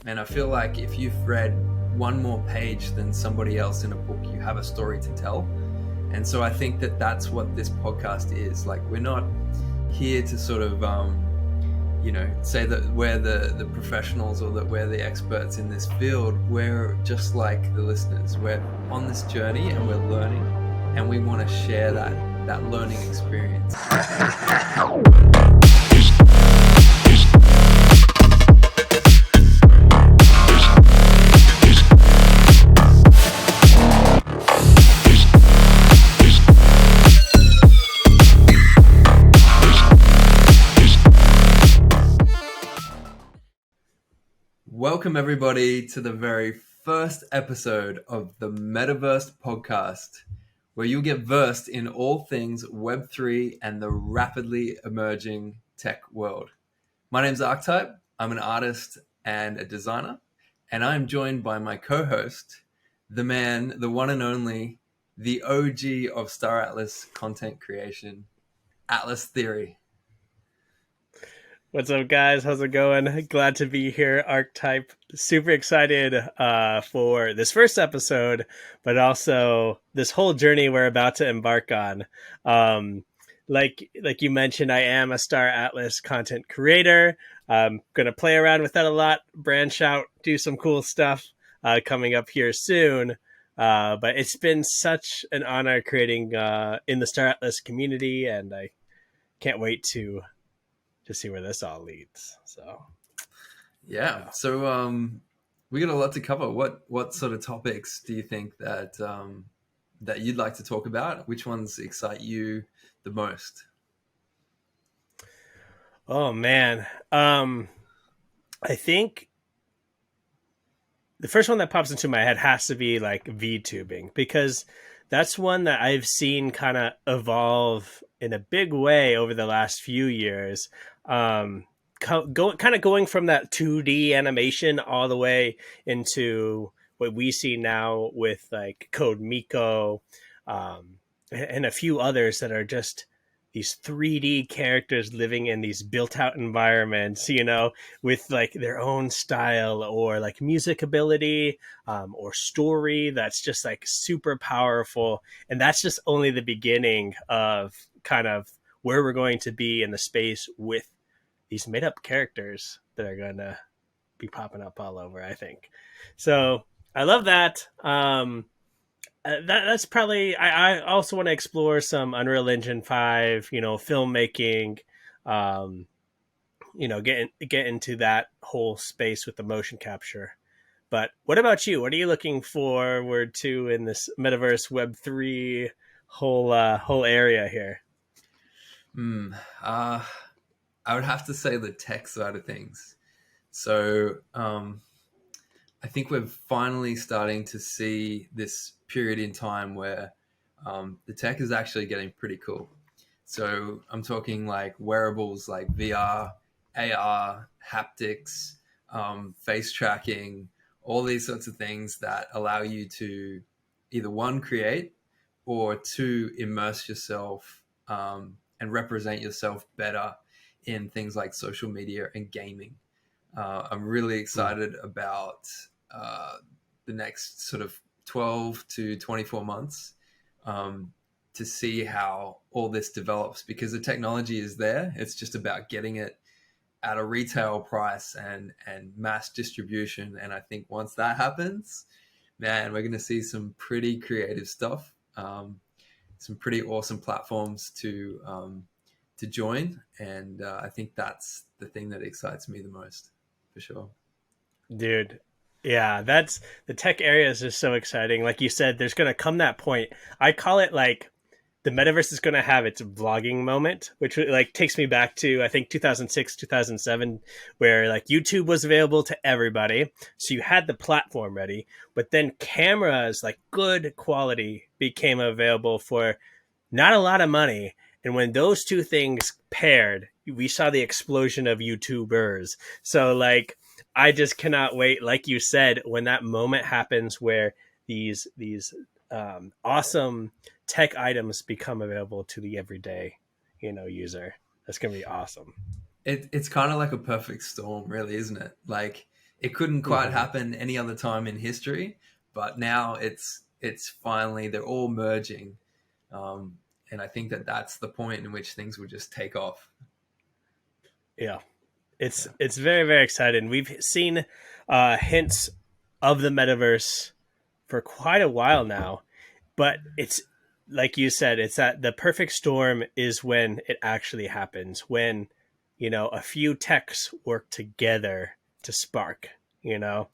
And I feel like if you've read one more page than somebody else in a book, you have a story to tell. And so I think that that's what this podcast is. Like, we're not here to sort of, say that we're the professionals or that we're the experts in this field. We're just like the listeners. We're on this journey and we're learning, and we want to share that learning experience. Welcome, everybody, to the very first episode of the Metaversed podcast, where you'll get versed in all things Web3 and the rapidly emerging tech world. My name's Arktype. I'm an artist and a designer, and I'm joined by my co-host, the man, the one and only, the OG of Star Atlas content creation, Atlas Theory. What's up, guys? How's it going? Glad to be here, Arktype. Super excited for this first episode, but also this whole journey we're about to embark on. Like you mentioned, I am a Star Atlas content creator. I'm going to play around with that a lot, branch out, do some cool stuff coming up here soon. But it's been such an honor creating in the Star Atlas community, and I can't wait to see where this all leads. So we got a lot to cover. What sort of topics do you think that you'd like to talk about? Which ones excite you the most? Oh man, I think the first one that pops into my head has to be like VTubing, because that's one that I've seen kind of evolve in a big way over the last few years. Going from that 2D animation all the way into what we see now with like Code Miko, and a few others that are just these 3D characters living in these built out environments, with like their own style or like music ability, or story that's just like super powerful. And that's just only the beginning of kind of where we're going to be in the space with these made up characters that are going to be popping up all over, I think. So I love that. That's probably, I also want to explore some Unreal Engine 5, filmmaking, get into that whole space with the motion capture. But what about you? What are you looking forward to in this Metaverse Web3 whole area here? I would have to say the tech side of things. So I think we're finally starting to see this period in time where the tech is actually getting pretty cool. So I'm talking like wearables like VR, AR, haptics, face tracking, all these sorts of things that allow you to either one, create, or two, immerse yourself and represent yourself better in things like social media and gaming. I'm really excited about the next sort of 12 to 24 months to see how all this develops, because the technology is there. It's just about getting it at a retail price and mass distribution. And I think once that happens, man, we're going to see some pretty creative stuff, some pretty awesome platforms to join. And I think that's the thing that excites me the most, for sure. Dude, yeah, that's the tech area is just so exciting. Like you said, there's going to come that point. I call it like the metaverse is going to have its vlogging moment, which like takes me back to, I think, 2006, 2007, where like YouTube was available to everybody. So you had the platform ready, but then cameras, like good quality, became available for not a lot of money. And when those two things paired, we saw the explosion of YouTubers. So like, I just cannot wait. Like you said, when that moment happens where these awesome tech items become available to the everyday, user, that's going to be awesome. It's kind of like a perfect storm, really, isn't it? Like, it couldn't quite Hmm. happen any other time in history, but now it's finally they're all merging, um, and I think that that's the point in which things will just take off. Yeah, it's Yeah. it's very very exciting. We've seen hints of the metaverse for quite a while now, but it's like you said, it's that the perfect storm is when it actually happens, when a few techs work together to spark. You know,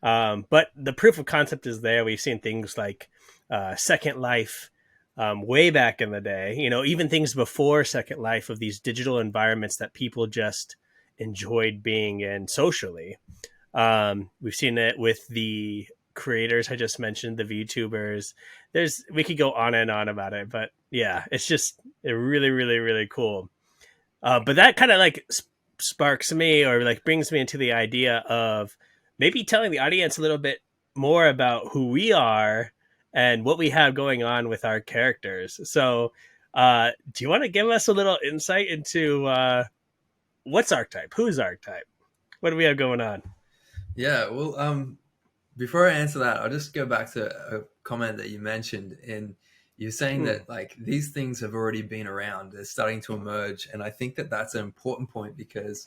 but the proof of concept is there. We've seen things like Second Life way back in the day, even things before Second Life of these digital environments that people just enjoyed being in socially. We've seen it with the creators I just mentioned, the VTubers. We could go on and on about it, but yeah, it's just really, really, really cool. But that kind of like sparks me or like brings me into the idea of maybe telling the audience a little bit more about who we are and what we have going on with our characters. So, do you want to give us a little insight into what's Arktype? Who's Arktype? What do we have going on? Yeah, well, before I answer that, I'll just go back to a comment that you mentioned. In you're saying Hmm. that like these things have already been around; they're starting to emerge, and I think that that's an important point because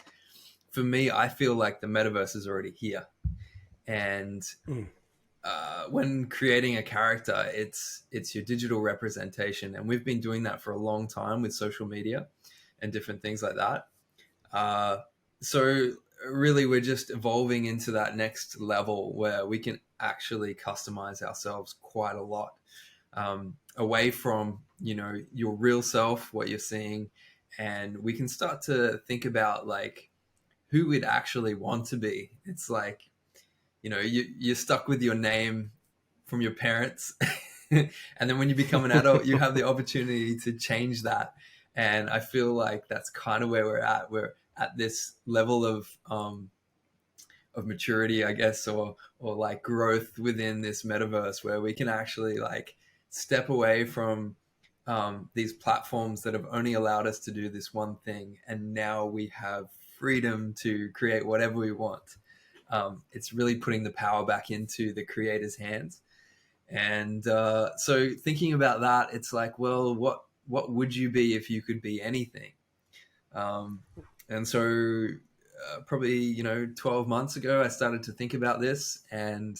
for me, I feel like the metaverse is already here, and Hmm. when creating a character, it's your digital representation, and we've been doing that for a long time with social media and different things like that. Uh, so really, we're just evolving into that next level where we can actually customize ourselves quite a lot, away from your real self, what you're seeing, and we can start to think about like who we'd actually want to be. It's like you're stuck with your name from your parents. And then when you become an adult, you have the opportunity to change that. And I feel like that's kind of where we're at. We're at this level of maturity, I guess, or like growth within this metaverse where we can actually like step away from these platforms that have only allowed us to do this one thing, and now we have freedom to create whatever we want. It's really putting the power back into the creator's hands. And so thinking about that, it's like, well, what would you be if you could be anything? Um, and so probably 12 months ago, I started to think about this, and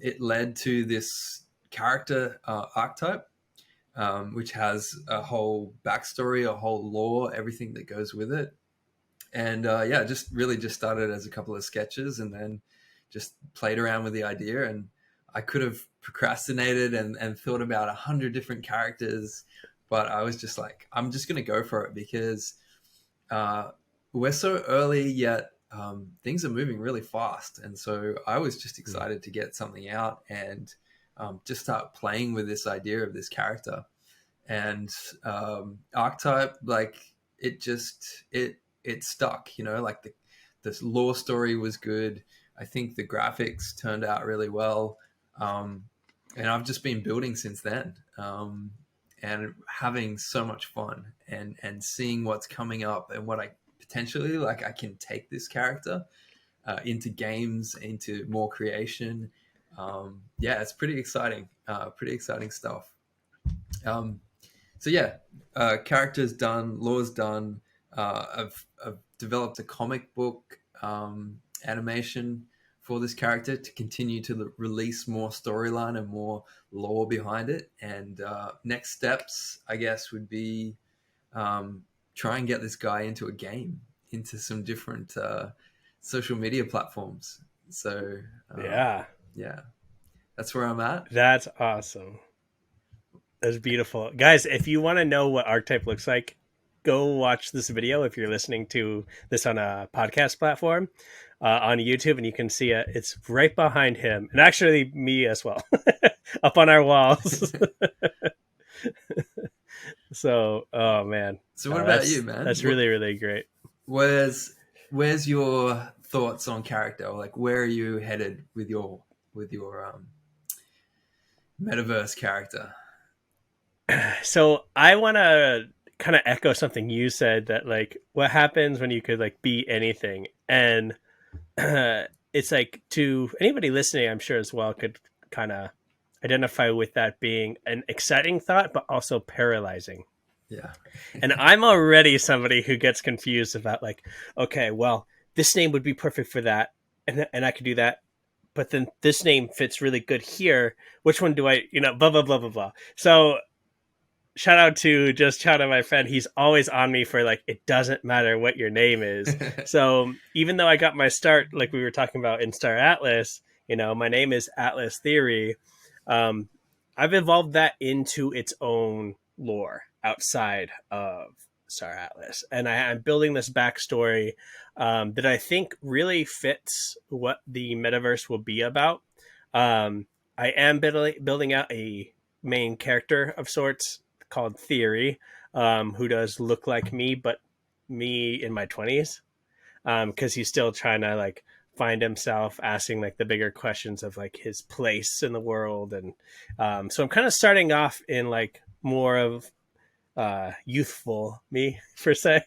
it led to this character archetype, which has a whole backstory, a whole lore, everything that goes with it. And yeah, just really just started as a couple of sketches, and then just played around with the idea. And I could have procrastinated and thought about 100 different characters, but I was just like, I'm just going to go for it because uh, we're so early yet. Things are moving really fast, and so I was just Hmm. excited to get something out and just start playing with this idea of this character. And Archetype, like it stuck. Like this lore story was good. I think the graphics turned out really well, um, and I've just been building since then, and having so much fun and seeing what's coming up and what I potentially like. I can take this character into games, into more creation. Yeah, it's pretty exciting. Pretty exciting stuff. Um, so yeah, characters done, laws done. I've developed a comic book animation for this character to continue to release more storyline and more lore behind it. And next steps, I guess, would be um, try and get this guy into a game, into some different social media platforms. So Yeah, yeah, that's where I'm at. that's awesome. That's beautiful. Guys, if you want to know what Archetype looks like, go watch this video if you're listening to this on a podcast platform on YouTube, and you can see it. It's right behind him, and actually me as well, up on our walls. So, oh man, So what no, about you, that's man? that's really really great. Where's where's your thoughts on character? Or like, where are you headed with your metaverse character? So I want to kind of echo something you said that like what happens when you could like be anything, and it's like, to anybody listening, I'm sure as well, could kind of identify with that being an exciting thought, but also paralyzing. Yeah. And I'm already somebody who gets confused about, like, okay, well, this name would be perfect for that, and I could do that, but then this name fits really good here. Which one do I, blah blah blah blah blah. So shout out to my friend. He's always on me for, like, it doesn't matter what your name is. So even though I got my start, like we were talking about, in Star Atlas, my name is Atlas Theory. Um, I've evolved that into its own lore outside of Star Atlas, and I'm building this backstory that I think really fits what the metaverse will be about. Um, I am building out a main character of sorts called Theory, who does look like me, but me in my 20s, because he's still trying to, like, find himself, asking, like, the bigger questions of, like, his place in the world. And so I'm kind of starting off in, like, more of youthful me, per se.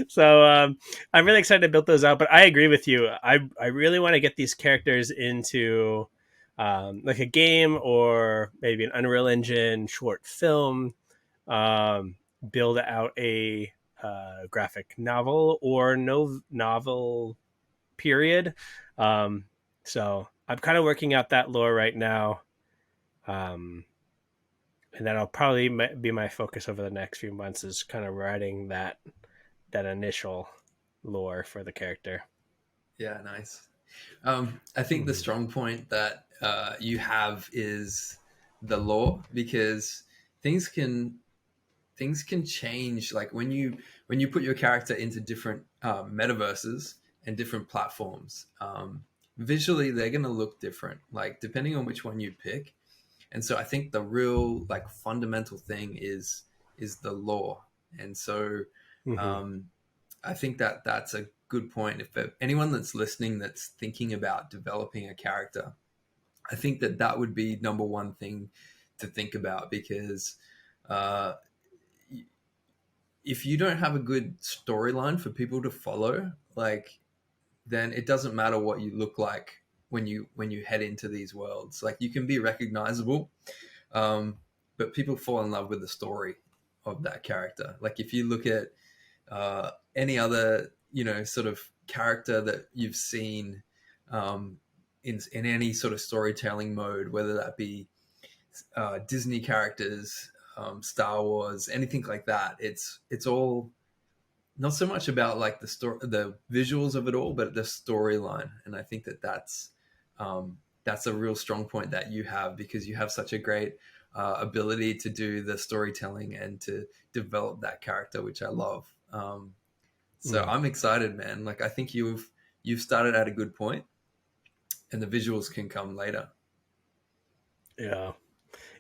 So I'm really excited to build those out. But I agree with you. I really want to get these characters into like a game, or maybe an Unreal Engine short film, um, build out a graphic novel or no novel period. Um, so I'm kind of working out that lore right now. Um, and that'll probably be my focus over the next few months, is kind of writing that initial lore for the character. Yeah, nice. I think the strong point that you have is the lore, because things can things can change. Like when you put your character into different metaverses and different platforms, visually they're going to look different, like depending on which one you pick. And so I think the real, like, fundamental thing is the lore. And so Mm-hmm. um, I think that that's a good point. If anyone that's listening that's thinking about developing a character, I think that that would be number one thing to think about, because uh, if you don't have a good storyline for people to follow, like, then it doesn't matter what you look like when you head into these worlds. Like, you can be recognizable, um, but people fall in love with the story of that character. Like, if you look at any other, sort of character that you've seen um, in any sort of storytelling mode, whether that be Disney characters, Star Wars, anything like that, it's all not so much about, like, the story, the visuals of it all, but the storyline. And I think that that's a real strong point that you have, because you have such a great ability to do the storytelling and to develop that character, which I love. So Mm. I'm excited, man. Like, I think you've started at a good point, and the visuals can come later. Yeah.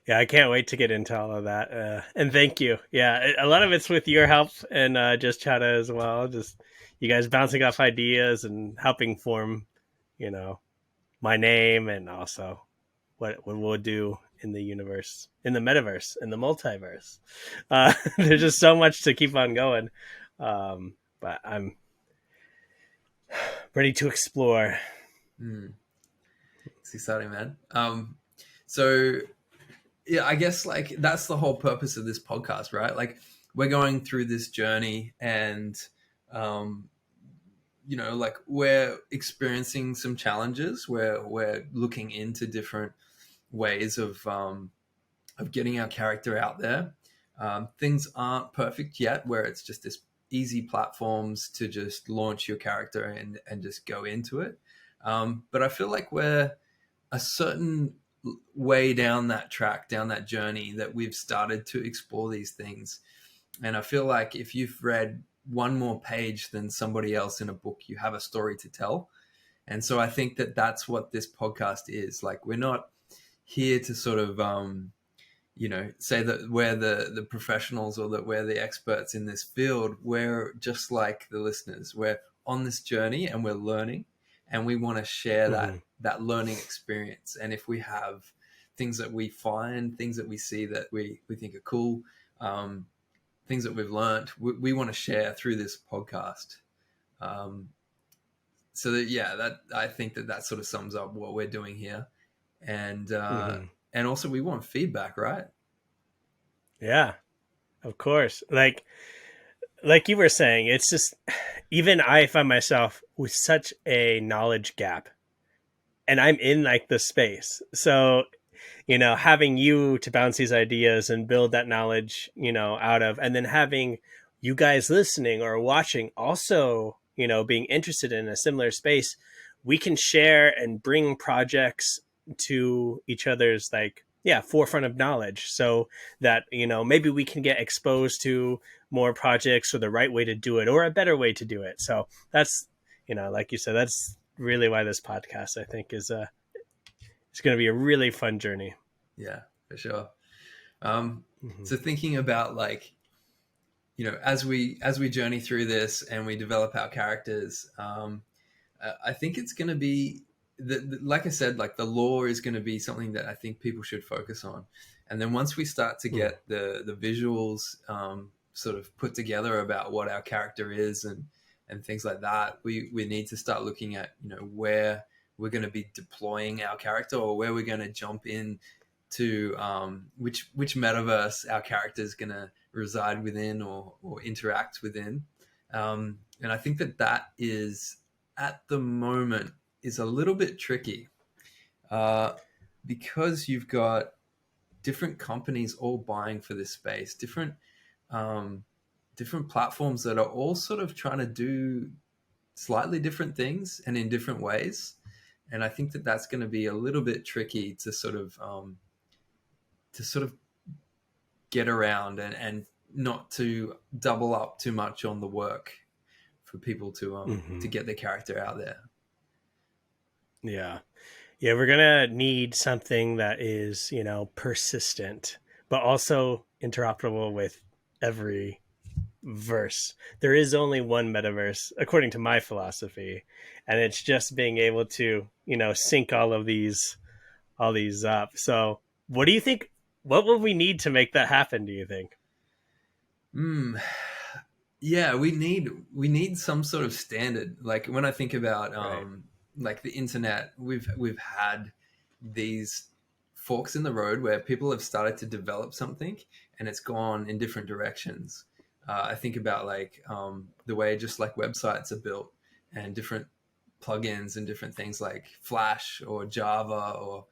Yeah, I can't wait to get into all of that. And thank you. Yeah, a lot of it's with your help, and just Chata as well. Just you guys bouncing off ideas and helping form, you know, my name, and also what we'll do in the universe, in the metaverse, in the multiverse. There's just so much to keep on going. But I'm ready to explore. Mm, it's exciting, man. So yeah, I guess, like, that's the whole purpose of this podcast, right? Like, we're going through this journey, and um, like, we're experiencing some challenges where we're looking into different ways of getting our character out there. Things aren't perfect yet, where it's just this easy platforms to just launch your character and just go into it. But I feel like we're a certain way down that track, down that journey, that we've started to explore these things. And I feel like if you've read one more page than somebody else in a book, you have a story to tell. And so I think that that's what this podcast is. Like, we're not here to sort of, say that we're the professionals, or that we're the experts in this field. We're just like the listeners. We're on this journey and we're learning, and we want to share Mm-hmm. that learning experience. And if we have things that we find, things that we see that we think are cool, um, things that we've learned, we want to share through this podcast. Um, so that, yeah, that I think that sort of sums up what we're doing here, and Mm-hmm. and also we want feedback, right? Yeah, of course. Like you were saying, it's just even I find myself with such a knowledge gap, and I'm in like the space. So having you to bounce these ideas and build that knowledge, out of, and then having you guys listening or watching also, being interested in a similar space, we can share and bring projects to each other's forefront of knowledge so that, maybe we can get exposed to more projects or the right way to do it or a better way to do it. So that's, like you said, that's really why this podcast, I think, is it's going to be a really fun journey. Yeah, for sure. Mm-hmm. So thinking about, like, as we journey through this and we develop our characters, I think it's going to be like I said, like the lore is going to be something that I think people should focus on. And then once we start to get the visuals sort of put together about what our character is and things like that, we need to start looking at where we're going to be deploying our character, or where we're going to jump in to which metaverse our character is going to reside within or interact within. And I think that is, at the moment, is a little bit tricky because you've got different companies all buying for this space, different platforms that are all sort of trying to do slightly different things and in different ways. And I think that's going to be a little bit tricky to sort of get around and not to double up too much on the work for people to get their character out there. Yeah. Yeah, we're going to need something that is, persistent, but also interoperable with every verse. There is only one metaverse, according to my philosophy, and it's just being able to, sync all these up. So, what do you think? What will we need to make that happen, do you think? Yeah, we need some sort of standard. Like, when I think about Right. like the internet, we've had these forks in the road where people have started to develop something and it's gone in different directions. I think about, like, the way just like websites are built and different plugins and different things like Flash or Java, or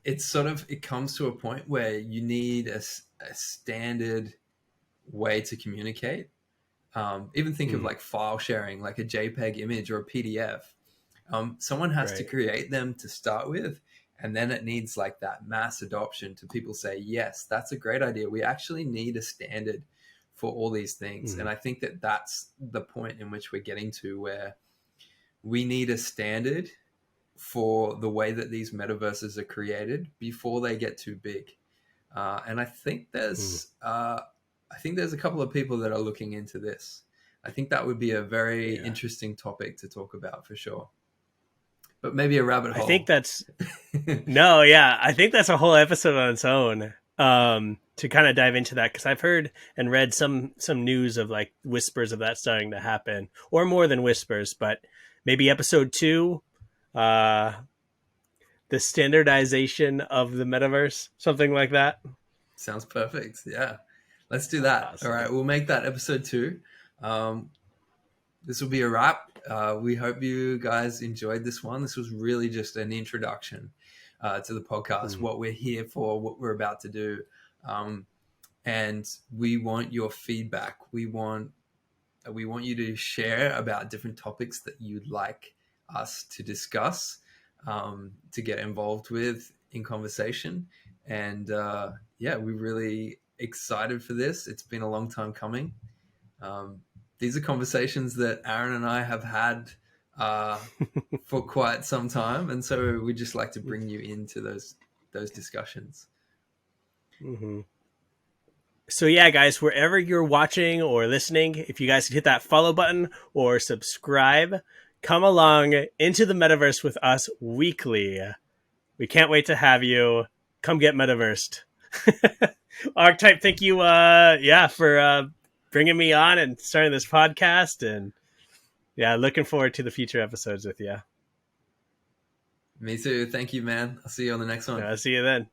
it comes to a point where you need a standard way to communicate. Even think of like file sharing, like a JPEG image or a PDF. Someone has to Right. create them to start with, and then it needs like that mass adoption to people say, yes, that's a great idea. We actually need a standard for all these things. And I think that's the point in which we're getting to, where we need a standard for the way that these metaverses are created before they get too big. And I think there's a couple of people that are looking into this. I think that would be a very Yeah. interesting topic to talk about for sure. But maybe a rabbit I think hole. that's no, yeah. I think that's a whole episode on its own. To kind of dive into that, because I've heard and read some news of like whispers of that starting to happen, or more than whispers, but maybe episode 2, uh, the standardization of the metaverse, something like that. Sounds perfect. Yeah. Let's do that. All Awesome. right. We'll make that episode 2. This will be a wrap. We hope you guys enjoyed this one. This was really just an introduction to the podcast, what we're here for, what we're about to do. And we want your feedback. We want you to share about different topics that you'd like us to discuss, to get involved with in conversation. And yeah, we're really excited for this. It's been a long time coming. These are conversations that Aaron and I have had for quite some time, and so we just like to bring you into those discussions. Mm-hmm. So yeah, guys, wherever you're watching or listening, if you guys could hit that follow button or subscribe, come along into the metaverse with us weekly. We can't wait to have you. Come get metaversed. Arktype, thank you, for bringing me on and starting this podcast. And Yeah, looking forward to the future episodes with you. Me too. Thank you, man. I'll see you on the next one. See you then.